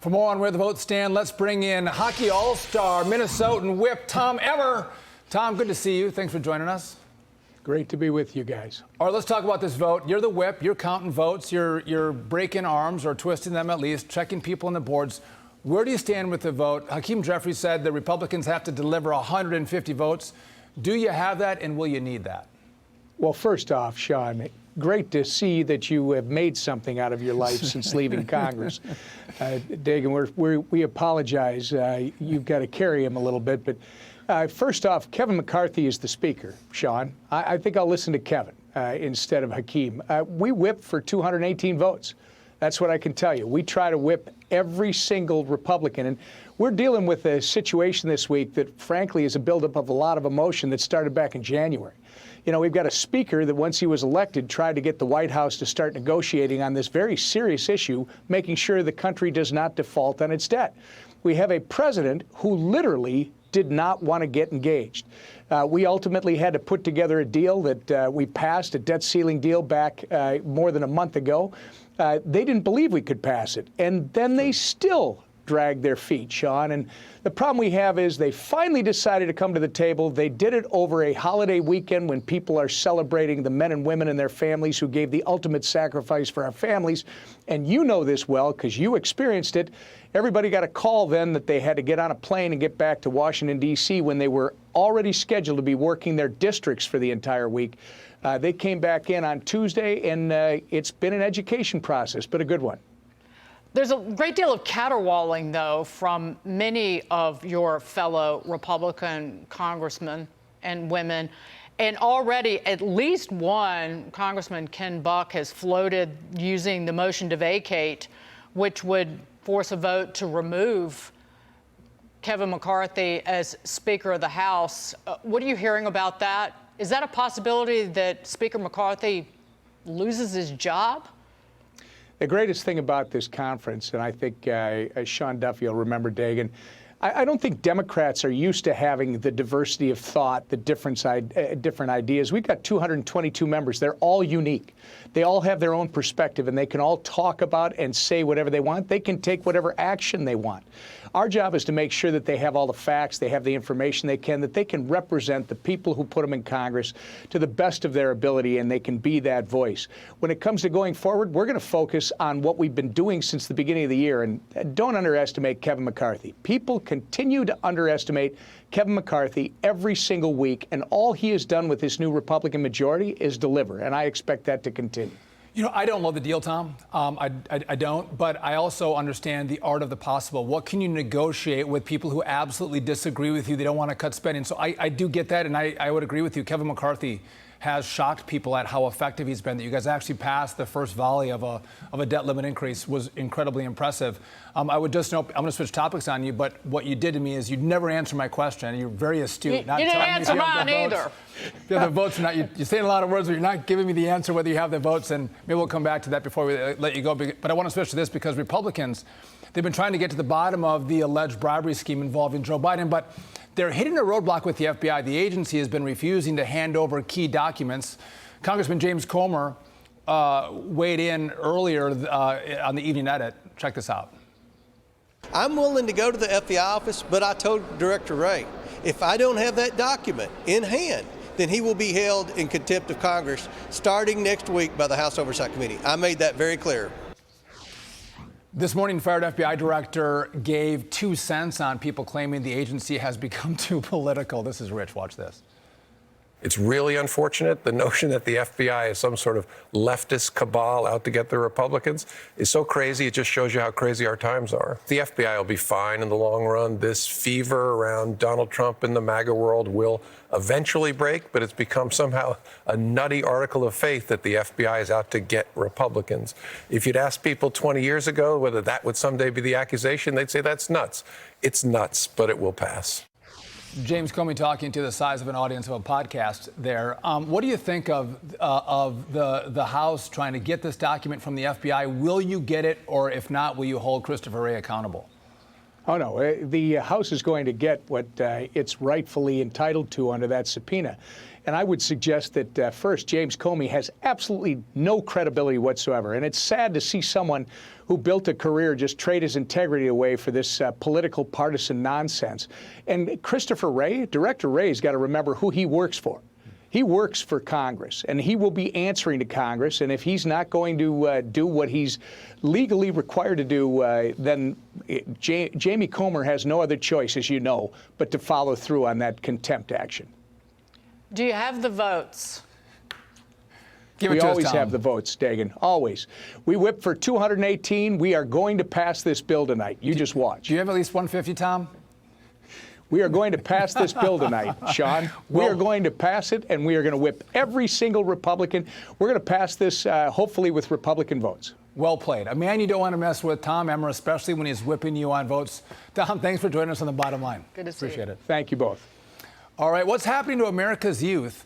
For more on where the votes stand, let's bring in hockey all-star, Minnesotan whip, Tom Emmer. Tom, good to see you. Thanks for joining us. Great to be with you guys. All right, let's talk about this vote. You're the whip. You're counting votes. You're breaking arms, or twisting them at least, checking people on the boards. Where do you stand with the vote? Hakeem Jeffries said the Republicans have to deliver 150 votes. Do you have that, and will you need that? Well, first off, Sean, great to see that you have made something out of your life since leaving Congress. Dagan, we apologize. You've got to carry him a little bit. But first off, Kevin McCarthy is the speaker, Sean. I think I'll listen to Kevin instead of Hakeem. We whipped for 218 votes. That's what I can tell you. We try to whip every single Republican. And we're dealing with a situation this week that, frankly, is a buildup of a lot of emotion that started back in January. You know, we've got a speaker that once he was elected tried to get the White House to start negotiating on this very serious issue, making sure the country does not default on its debt. We have a president who literally did not want to get engaged. We ultimately had to put together a deal that we passed, a debt ceiling deal back more than a month ago. They didn't believe we could pass it, and then they still drag their feet, Sean. And the problem we have is they finally decided to come to the table. They did it over a holiday weekend when people are celebrating the men and women and their families who gave the ultimate sacrifice for our families. And you know this well because you experienced it. Everybody got a call then that they had to get on a plane and get back to Washington, D.C. when they were already scheduled to be working their districts for the entire week. They came back in on Tuesday, and it's been an education process, but a good one. There's a great deal of caterwauling, though, from many of your fellow Republican congressmen and women. And already at least one, Congressman Ken Buck, has floated using the motion to vacate, which would force a vote to remove Kevin McCarthy as Speaker of the House. What are you hearing about that? Is that a possibility that Speaker McCarthy loses his job? The greatest thing about this conference, and I think Sean Duffy will remember, Dagan, I don't think Democrats are used to having the diversity of thought, the different ideas. We've got 222 members. They're all unique. They all have their own perspective, and they can all talk about and say whatever they want. They can take whatever action they want. Our job is to make sure that they have all the facts, they have the information they can, that they can represent the people who put them in Congress to the best of their ability, and they can be that voice. When it comes to going forward, we're going to focus on what we've been doing since the beginning of the year, and don't underestimate Kevin McCarthy. People continue to underestimate Kevin McCarthy every single week, and all he has done with this new Republican majority is deliver, and I expect that to continue. You know, I don't love the deal, Tom. I don't, but I also understand the art of the possible. What can you negotiate with people who absolutely disagree with you? They don't want to cut spending. So I do get that, and I would agree with you. Kevin McCarthy has shocked people at how effective he's been. That you guys actually passed the first volley of a debt limit increase was incredibly impressive. I would just note, I'm going to switch topics on you, but what you did to me is you never answer my question. You're very astute. You didn't answer mine either. If you have the votes or not, you're saying a lot of words, but you're not giving me the answer whether you have the votes, and maybe we'll come back to that before we let you go. But I want to switch to this because Republicans, they've been trying to get to the bottom of the alleged bribery scheme involving Joe Biden, but they're hitting a roadblock with the FBI. The agency has been refusing to hand over key documents. Congressman James Comer weighed in earlier on the evening edit. Check this out. I'm willing to go to the FBI office, but I told Director Wray, if I don't have that document in hand, then he will be held in contempt of Congress starting next week by the House Oversight Committee. I made that very clear. This morning, fired FBI director gave 2 cents on people claiming the agency has become too political. This is Rich. Watch this. It's really unfortunate. The notion that the FBI is some sort of leftist cabal out to get the Republicans is so crazy. It just shows you how crazy our times are. The FBI will be fine in the long run. This fever around Donald Trump and the MAGA world will eventually break, but it's become somehow a nutty article of faith that the FBI is out to get Republicans. If you'd asked people 20 years ago whether that would someday be the accusation, they'd say that's nuts. It's nuts, but it will pass. James Comey talking to the size of an audience of a podcast there. What do you think of the House trying to get this document from the FBI? Will you get it, or if not, will you hold Christopher Wray accountable? Oh, no. The House is going to get what it's rightfully entitled to under that subpoena. And I would suggest that, first, James Comey has absolutely no credibility whatsoever. And it's sad to see someone who built a career just trade his integrity away for this political partisan nonsense. And Christopher Wray, Director Wray's got to remember who he works for. He works for Congress, and he will be answering to Congress. And if he's not going to do what he's legally required to do, then Jamie Comer has no other choice, as you know, but to follow through on that contempt action. Do you have the votes? We always have the votes, Dagan, always. We whipped for 218. We are going to pass this bill tonight. You just watch. Do you have at least 150, Tom? We are going to pass this bill tonight, Sean. We are going to pass it, and we are going to whip every single Republican. We're going to pass this, hopefully, with Republican votes. Well played. A man you don't want to mess with, Tom Emmer, especially when he's whipping you on votes. Tom, thanks for joining us on The Bottom Line. Good to see you. Appreciate it. Thank you both. All right, what's happening to America's youth